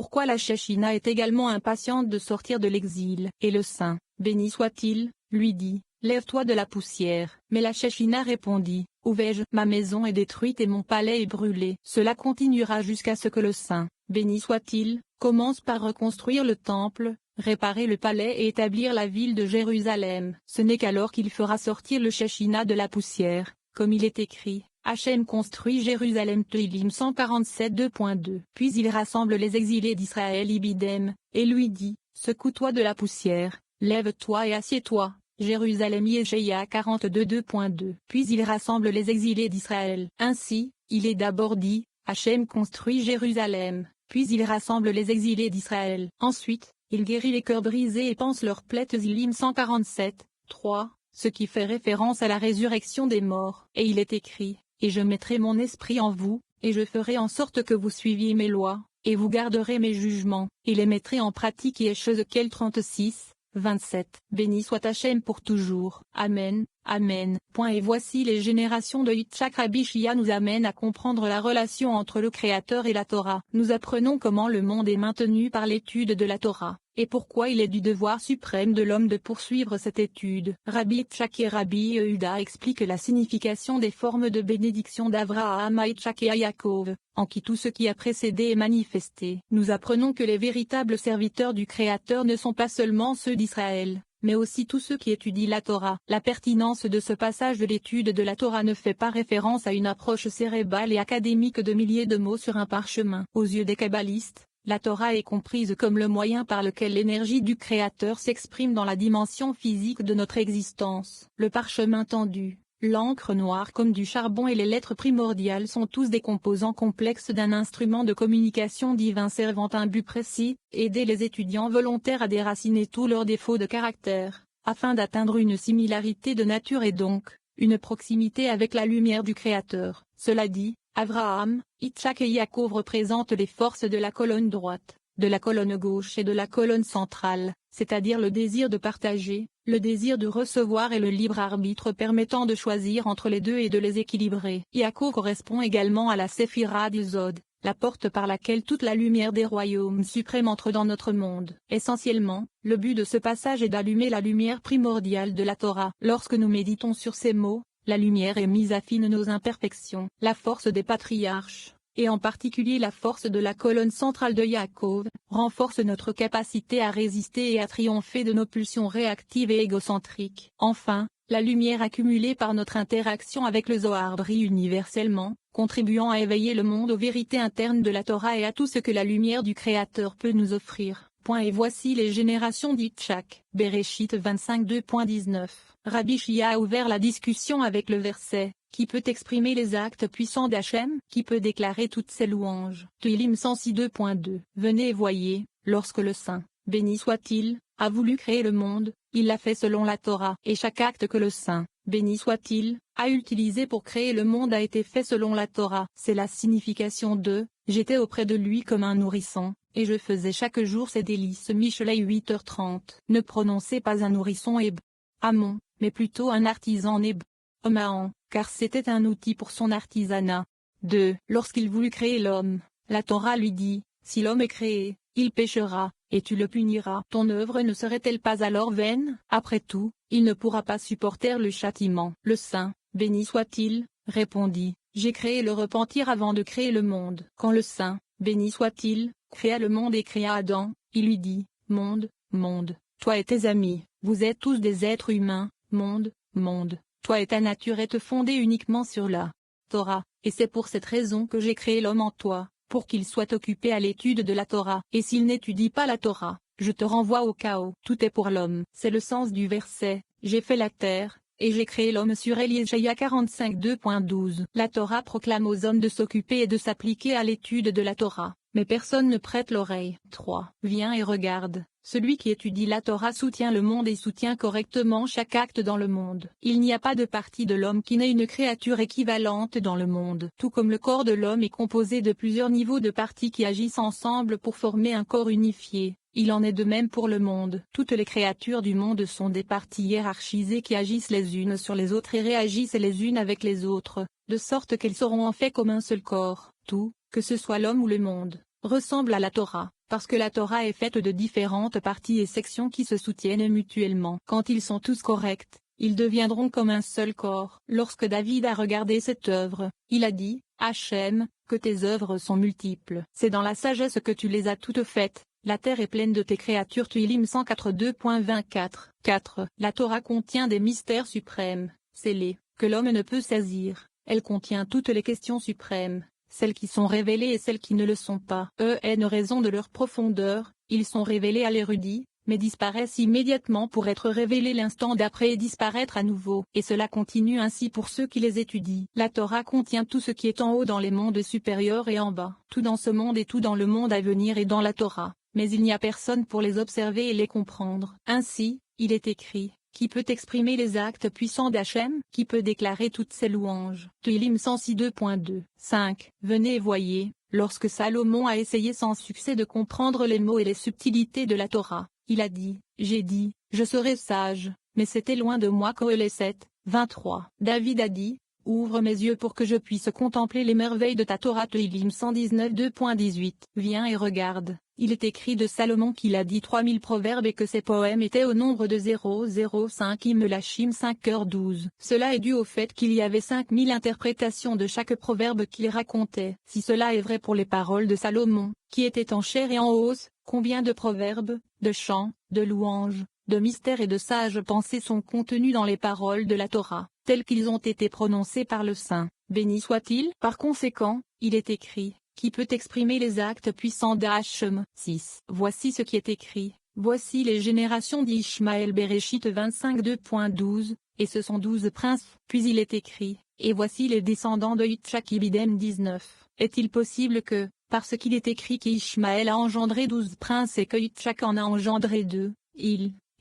Pourquoi la Shekhinah est également impatiente de sortir de l'exil. Et le saint, béni soit-il, lui dit, lève-toi de la poussière. Mais la Shekhinah répondit, où vais-je? Ma maison est détruite et mon palais est brûlé. Cela continuera jusqu'à ce que le saint, béni soit-il, commence par reconstruire le temple, réparer le palais et établir la ville de Jérusalem. Ce n'est qu'alors qu'il fera sortir le Shekhinah de la poussière, comme il est écrit. Hachem construit Jérusalem. Tehillim 147 2.2. Puis il rassemble les exilés d'Israël Ibidem, et lui dit, secoue-toi de la poussière, lève-toi et assieds-toi. Jérusalem Yeshaïa 42 2.2. Puis il rassemble les exilés d'Israël. Ainsi, il est d'abord dit, Hachem construit Jérusalem, puis il rassemble les exilés d'Israël. Ensuite, il guérit les cœurs brisés et panse leurs plaies. Tehillim 147 3, ce qui fait référence à la résurrection des morts. Et il est écrit, et je mettrai mon esprit en vous, et je ferai en sorte que vous suiviez mes lois, et vous garderez mes jugements, et les mettrez en pratique. Ézéchiel 36, 27. Béni soit Hachem pour toujours. Amen, Amen. Et voici les générations de Yitzhak. Rabbi Shia nous amène à comprendre la relation entre le Créateur et la Torah. Nous apprenons comment le monde est maintenu par l'étude de la Torah, et pourquoi il est du devoir suprême de l'homme de poursuivre cette étude. Rabbi Yitzhak et Rabbi Yehuda expliquent la signification des formes de bénédiction d'Avraham à Yitzhak et à Yaakov, en qui tout ce qui a précédé est manifesté. Nous apprenons que les véritables serviteurs du Créateur ne sont pas seulement ceux d'Israël, mais aussi tous ceux qui étudient la Torah. La pertinence de ce passage de l'étude de la Torah ne fait pas référence à une approche cérébrale et académique de milliers de mots sur un parchemin. Aux yeux des kabbalistes, la Torah est comprise comme le moyen par lequel l'énergie du Créateur s'exprime dans la dimension physique de notre existence. Le parchemin tendu, l'encre noire comme du charbon et les lettres primordiales sont tous des composants complexes d'un instrument de communication divin servant un but précis, aider les étudiants volontaires à déraciner tous leurs défauts de caractère, afin d'atteindre une similarité de nature et donc, une proximité avec la lumière du Créateur. Cela dit, Avraham, Yitzhak et Yaakov représentent les forces de la colonne droite, de la colonne gauche et de la colonne centrale, c'est-à-dire le désir de partager, le désir de recevoir et le libre arbitre permettant de choisir entre les deux et de les équilibrer. Yaakov correspond également à la Séphira d'Yesod, la porte par laquelle toute la lumière des royaumes suprêmes entre dans notre monde. Essentiellement, le but de ce passage est d'allumer la lumière primordiale de la Torah. Lorsque nous méditons sur ces mots, la lumière est mise à fine nos imperfections. La force des patriarches, et en particulier la force de la colonne centrale de Yaakov, renforce notre capacité à résister et à triompher de nos pulsions réactives et égocentriques. Enfin, la lumière accumulée par notre interaction avec le Zohar brille universellement, contribuant à éveiller le monde aux vérités internes de la Torah et à tout ce que la lumière du Créateur peut nous offrir. Et voici les générations d'Yitzhak. Bereshit 25 2.19. Rabbi Shia a ouvert la discussion avec le verset, qui peut exprimer les actes puissants d'Hachem, qui peut déclarer toutes ses louanges. Tehillim 106 2.2. Venez et voyez, lorsque le Saint, béni soit-il, a voulu créer le monde, il l'a fait selon la Torah. Et chaque acte que le Saint, béni soit-il, a utilisé pour créer le monde a été fait selon la Torah. C'est la signification de « J'étais auprès de lui comme un nourrisson, et je faisais chaque jour ses délices » Michelet 8h30. Ne prononcez pas un nourrisson hébreu, Amon, mais plutôt un artisan hébreu, Omahan, car c'était un outil pour son artisanat. 2. Lorsqu'il voulut créer l'homme, la Torah lui dit, si l'homme est créé, il péchera, et tu le puniras. Ton œuvre ne serait-elle pas alors vaine? Après tout, il ne pourra pas supporter le châtiment. Le Saint, béni soit-il, répondit, j'ai créé le repentir avant de créer le monde. Quand le Saint, béni soit-il, créa le monde et créa Adam, il lui dit, monde, monde, toi et tes amis, vous êtes tous des êtres humains, monde, monde, toi et ta nature êtes fondée uniquement sur la Torah, et c'est pour cette raison que j'ai créé l'homme en toi, pour qu'il soit occupé à l'étude de la Torah. Et s'il n'étudie pas la Torah, je te renvoie au chaos. Tout est pour l'homme. C'est le sens du verset, j'ai fait la terre, et j'ai créé l'homme sur Ésaïe 45 2.12. La Torah proclame aux hommes de s'occuper et de s'appliquer à l'étude de la Torah, mais personne ne prête l'oreille. 3. Viens et regarde. Celui qui étudie la Torah soutient le monde et soutient correctement chaque acte dans le monde. Il n'y a pas de partie de l'homme qui n'ait une créature équivalente dans le monde. Tout comme le corps de l'homme est composé de plusieurs niveaux de parties qui agissent ensemble pour former un corps unifié, il en est de même pour le monde. Toutes les créatures du monde sont des parties hiérarchisées qui agissent les unes sur les autres et réagissent les unes avec les autres, de sorte qu'elles seront en fait comme un seul corps. Tout, que ce soit l'homme ou le monde, ressemble à la Torah, parce que la Torah est faite de différentes parties et sections qui se soutiennent mutuellement. Quand ils sont tous corrects, ils deviendront comme un seul corps. Lorsque David a regardé cette œuvre, il a dit, Hachem, que tes œuvres sont multiples. C'est dans la sagesse que tu les as toutes faites. La terre est pleine de tes créatures. Tuilim 182.24. 4. La Torah contient des mystères suprêmes, scellés, que l'homme ne peut saisir. Elle contient toutes les questions suprêmes, celles qui sont révélées et celles qui ne le sont pas. En raison de leur profondeur, ils sont révélés à l'érudit, mais disparaissent immédiatement pour être révélés l'instant d'après et disparaître à nouveau. Et cela continue ainsi pour ceux qui les étudient. La Torah contient tout ce qui est en haut dans les mondes supérieurs et en bas. Tout dans ce monde et tout dans le monde à venir est dans la Torah. Mais il n'y a personne pour les observer et les comprendre. Ainsi, il est écrit, qui peut exprimer les actes puissants d'Hachem, qui peut déclarer toutes ses louanges. Tehillim 106.2. 5. Venez et voyez, lorsque Salomon a essayé sans succès de comprendre les mots et les subtilités de la Torah, il a dit, j'ai dit, je serai sage, mais c'était loin de moi. Kohélet 7, 23. David a dit, ouvre mes yeux pour que je puisse contempler les merveilles de ta Torah. Tehillim 119.2.18. Viens et regarde. Il est écrit de Salomon qu'il a dit 3000 proverbes et que ses poèmes étaient au nombre de 005 Immelachim 5h12. Cela est dû au fait qu'il y avait 5000 interprétations de chaque proverbe qu'il racontait. Si cela est vrai pour les paroles de Salomon, qui était en chair et en os, combien de proverbes, de chants, de louanges, de mystères et de sages pensées sont contenus dans les paroles de la Torah, tels qu'ils ont été prononcés par le Saint, béni soit-il. Par conséquent, il est écrit, qui peut exprimer les actes puissants d'Hachem. 6. Voici ce qui est écrit, voici les générations d'Ishmaël. Bereshit 25.2.12, et ce sont 12 princes. Puis il est écrit, et voici les descendants de Yitzhak. Ibidem 19. Est-il possible que, parce qu'il est écrit qu'Ishmaël a engendré 12 princes et que Yitzhak en a engendré 2,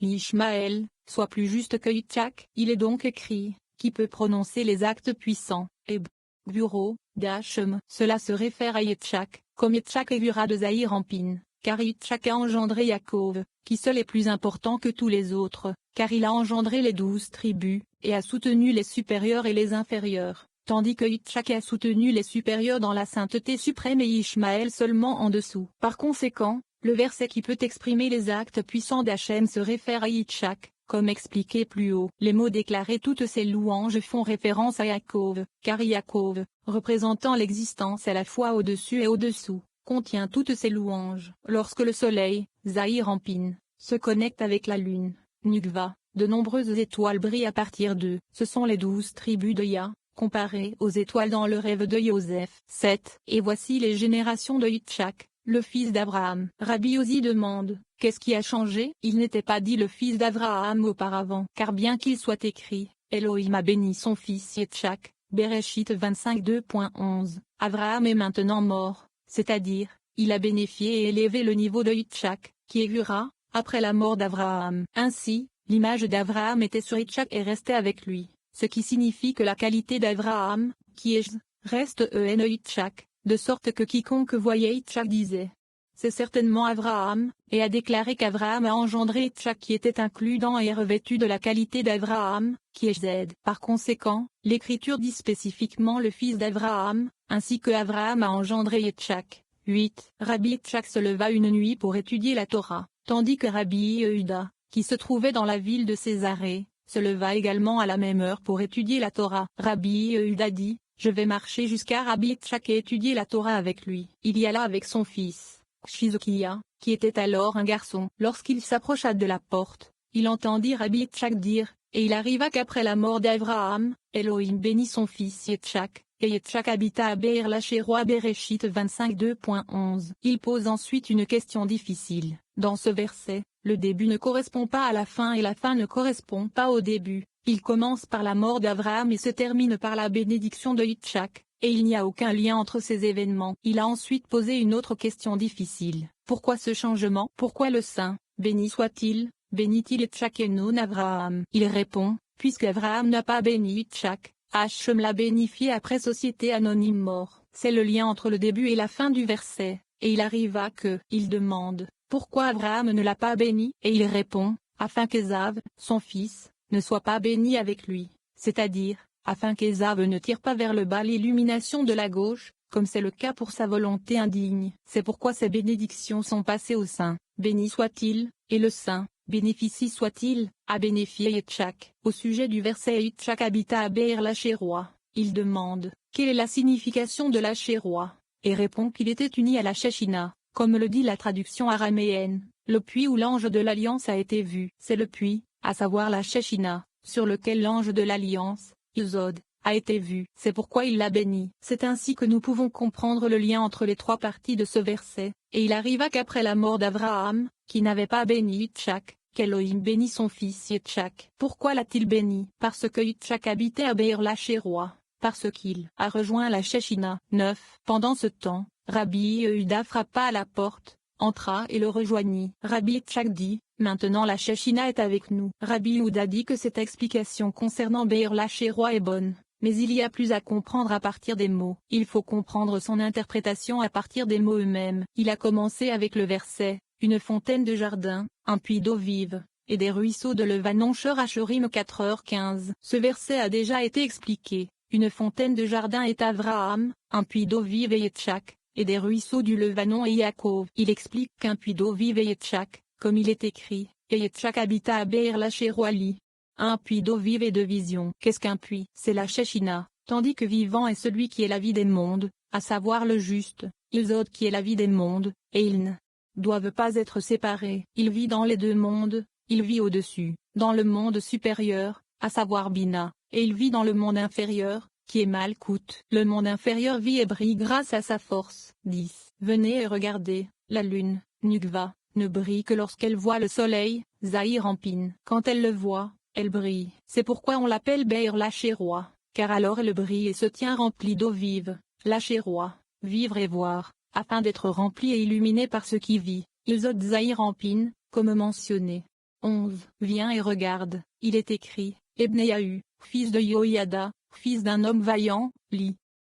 Ishmaël, soit plus juste que Yitzhak? Il est donc écrit, qui peut prononcer les actes puissants, et bureau, d'Hachem. Cela se réfère à Yitzhak, comme Yitzhak et Gvura de Zahir Ampin, car Yitzhak a engendré Yaakov, qui seul est plus important que tous les autres, car il a engendré les 12 tribus, et a soutenu les supérieurs et les inférieurs, tandis que Yitzhak a soutenu les supérieurs dans la sainteté suprême et Ishmaël seulement en dessous. Par conséquent, le verset qui peut exprimer les actes puissants d'Hachem se réfère à Yitzhak. Comme expliqué plus haut, les mots déclarés toutes ces louanges font référence à Yaakov, car Yaakov, représentant l'existence à la fois au-dessus et au-dessous, contient toutes ces louanges. Lorsque le soleil, Zahir Ampin, se connecte avec la lune, Nukva, de nombreuses étoiles brillent à partir d'eux. Ce sont les 12 tribus de Yah, comparées aux étoiles dans le rêve de Joseph. 7. Et voici les générations de Yitzhak, le fils d'Abraham. Rabbi Ozi demande, qu'est-ce qui a changé? Il n'était pas dit le fils d'Abraham auparavant. Car bien qu'il soit écrit, Elohim a béni son fils Yitzhak, Bereshit 25.2.11, Abraham est maintenant mort, c'est-à-dire, il a bénéficié et élevé le niveau de Yitzhak, qui est Gvura, après la mort d'Abraham. Ainsi, l'image d'Abraham était sur Yitzhak et restait avec lui, ce qui signifie que la qualité d'Abraham, qui est reste en Yitzhak, de sorte que quiconque voyait Yitzhak disait, c'est certainement Abraham, et a déclaré qu'Abraham a engendré Yitzhak qui était inclus dans et revêtu de la qualité d'Abraham, qui est Z. Par conséquent, l'Écriture dit spécifiquement le fils d'Abraham, ainsi que Abraham a engendré Yitzhak. 8. Rabbi Yitzhak se leva une nuit pour étudier la Torah, tandis que Rabbi Yehuda, qui se trouvait dans la ville de Césarée, se leva également à la même heure pour étudier la Torah. Rabbi Yehuda dit, je vais marcher jusqu'à Rabbi Yitzhak et étudier la Torah avec lui. Il y alla avec son fils, Shizokia, qui était alors un garçon. Lorsqu'il s'approcha de la porte, il entendit Rabbi Yitzhak dire, et il arriva qu'après la mort d'Abraham, Elohim bénit son fils Yitzhak, et Yitzhak habita à Be'er Lachéroa. Bereshit 25.2.11. Il pose ensuite une question difficile. Dans ce verset, le début ne correspond pas à la fin et la fin ne correspond pas au début. Il commence par la mort d'Abraham et se termine par la bénédiction de Yitzhak, et il n'y a aucun lien entre ces événements. Il a ensuite posé une autre question difficile. Pourquoi ce changement? Pourquoi le Saint, béni soit-il, bénit-il Yitzhak et non Abraham? Il répond, puisqu'Abraham n'a pas béni Yitzhak, Hachem l'a bénifié après société anonyme mort. C'est le lien entre le début et la fin du verset, et il arriva que, il demande, pourquoi Abraham ne l'a pas béni? Et il répond, afin qu'Ésav, son fils, ne soit pas béni avec lui, c'est-à-dire, afin qu'Ésav ne tire pas vers le bas l'illumination de la gauche, comme c'est le cas pour sa volonté indigne. C'est pourquoi ces bénédictions sont passées au saint, béni soit-il, et le saint, bénéficie soit-il, a bénéfié Yitzhak. Au sujet du verset Yitzhak habita à Be'er Lachérois, il demande, quelle est la signification de Lachérois, et répond qu'il était uni à la Shechina, comme le dit la traduction araméenne, le puits où l'ange de l'Alliance a été vu. C'est le puits, à savoir la Shechina, sur lequel l'ange de l'Alliance, Yesod, a été vu. C'est pourquoi il l'a béni. C'est ainsi que nous pouvons comprendre le lien entre les trois parties de ce verset. Et il arriva qu'après la mort d'Abraham, qui n'avait pas béni Yitzhak, qu'Elohim bénit son fils Yitzhak. Pourquoi l'a-t-il béni? Parce que Yitzhak habitait à Be'er Lachérois, parce qu'il a rejoint la Shechina. 9. Pendant ce temps, Rabbi Yehuda frappa à la porte, entra et le rejoignit. Rabbi Yitzhak dit, maintenant la Shechina est avec nous. Rabbi Yehuda dit que cette explication concernant Be'er Lachérois est bonne. Mais il y a plus à comprendre à partir des mots. Il faut comprendre son interprétation à partir des mots eux-mêmes. Il a commencé avec le verset, une fontaine de jardin, un puits d'eau vive, et des ruisseaux de Levanon Shor-Hashorim 4h15. Ce verset a déjà été expliqué. Une fontaine de jardin est Avraham, un puits d'eau vive et Yitzhak, et des ruisseaux du Levanon et Yaakov. Il explique qu'un puits d'eau vive et Yitzhak, comme il est écrit, et Yitzhak habita à Be'er Lachérois. Un puits d'eau vive et de vision. Qu'est-ce qu'un puits? C'est la Shechina, tandis que vivant est celui qui est la vie des mondes, à savoir le juste, Yesod qui est la vie des mondes, et ils ne doivent pas être séparés. Il vit dans les deux mondes, il vit au-dessus, dans le monde supérieur, à savoir Bina, et il vit dans le monde inférieur, qui est Malkout. Le monde inférieur vit et brille grâce à sa force. 10. Venez et regardez, la lune, Nukva, ne brille que lorsqu'elle voit le soleil, Zahir Ampin. Quand elle le voit, elle brille. C'est pourquoi on l'appelle Be'er Lachérois, car alors elle brille et se tient remplie d'eau vive. Lachérois, vivre et voir, afin d'être rempli et illuminé par ce qui vit. Yesod Zahir Ampin, comme mentionné. 11. Viens et regarde, il est écrit, Ebneyahu, fils de Yoiada, fils d'un homme vaillant,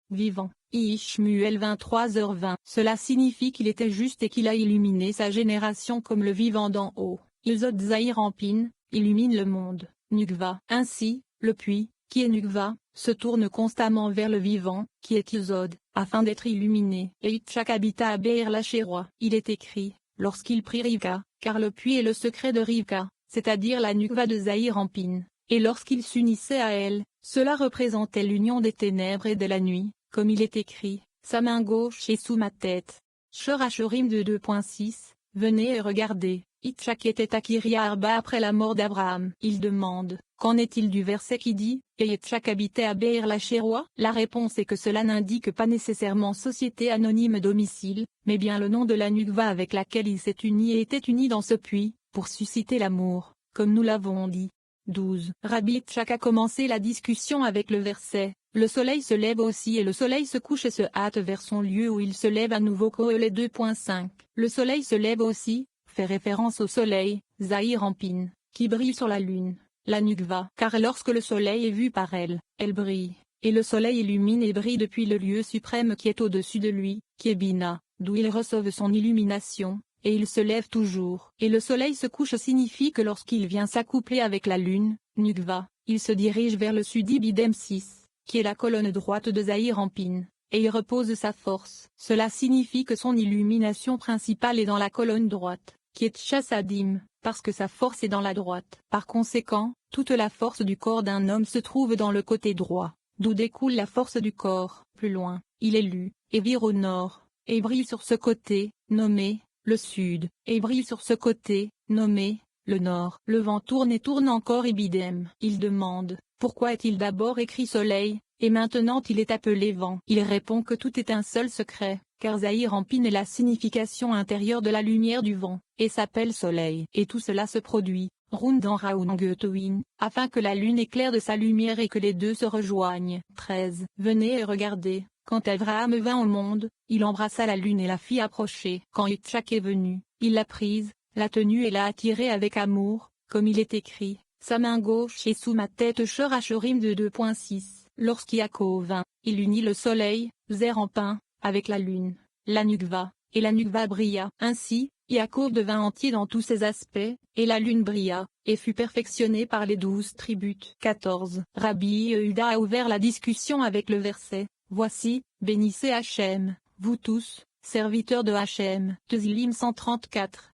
vivant. Ishmuel 23h20. Cela signifie qu'il était juste et qu'il a illuminé sa génération comme le vivant d'en haut. Yesod Zahir Ampin, illumine le monde. Nukva. Ainsi, le puits, qui est Nukva, se tourne constamment vers le vivant, qui est Yesod, afin d'être illuminé. Et Yitzhak habita à Be'er Lachérois. Il est écrit, lorsqu'il prit Rivka, car le puits est le secret de Rivka, c'est-à-dire la Nukva de Zahir Ampin. Et lorsqu'il s'unissait à elle, cela représentait l'union des ténèbres et de la nuit, comme il est écrit, sa main gauche est sous ma tête. Shor-Hashorim 2.6, venez et regardez. Yitzhak était à Kiryat Arba après la mort d'Abraham. Il demande, qu'en est-il du verset qui dit, et Yitzhak habitait à Be'er Lachérois? La réponse est que cela n'indique pas nécessairement société anonyme domicile, mais bien le nom de la Nukva avec laquelle il s'est uni et était uni dans ce puits, pour susciter l'amour, comme nous l'avons dit. 12. Rabbi Yitzhak a commencé la discussion avec le verset, le soleil se lève aussi et le soleil se couche et se hâte vers son lieu où il se lève à nouveau. Kohelet 2.5. Le soleil se lève aussi, fait référence au soleil, Zahir Ampin, qui brille sur la lune, la Nukva. Car lorsque le soleil est vu par elle, elle brille, et le soleil illumine et brille depuis le lieu suprême qui est au-dessus de lui, qui est Bina, d'où il reçoit son illumination, et il se lève toujours. Et le soleil se couche signifie que lorsqu'il vient s'accoupler avec la lune, Nukva, il se dirige vers le sud Ibidem 6, qui est la colonne droite de Zahir Ampin, et y repose sa force. Cela signifie que son illumination principale est dans la colonne droite, qui est Chassadim, parce que sa force est dans la droite. Par conséquent, toute la force du corps d'un homme se trouve dans le côté droit, d'où découle la force du corps. Plus loin, il est lu, et vire au nord, et brille sur ce côté, nommé le sud, et brille sur ce côté, nommé le nord. Le vent tourne et tourne encore Ibidem. Il demande, pourquoi est-il d'abord écrit soleil, et maintenant il est appelé vent? Il répond que tout est un seul secret, car Zahir Ampin est la signification intérieure de la lumière du vent, et s'appelle soleil. Et tout cela se produit, Rund en Raoun Goetowin, afin que la lune éclaire de sa lumière et que les deux se rejoignent. 13. Venez et regardez. Quand Abraham vint au monde, il embrassa la lune et la fit approcher. Quand Yitzhak est venu, il l'a prise, l'a tenue et l'a attirée avec amour, comme il est écrit, sa main gauche est sous ma tête. Shor-Hashorim 2.6. Lorsqu'Yaakov vint, il unit le soleil, Zer Ampin, avec la lune, la Nukva, et la Nukva brilla. Ainsi, Yaakov devint entier dans tous ses aspects, et la lune brilla, et fut perfectionnée par les 12 tribus. 14. Rabbi Yehuda a ouvert la discussion avec le verset. Voici, bénissez Hachem, vous tous, serviteurs de Hachem. Tezillim 134.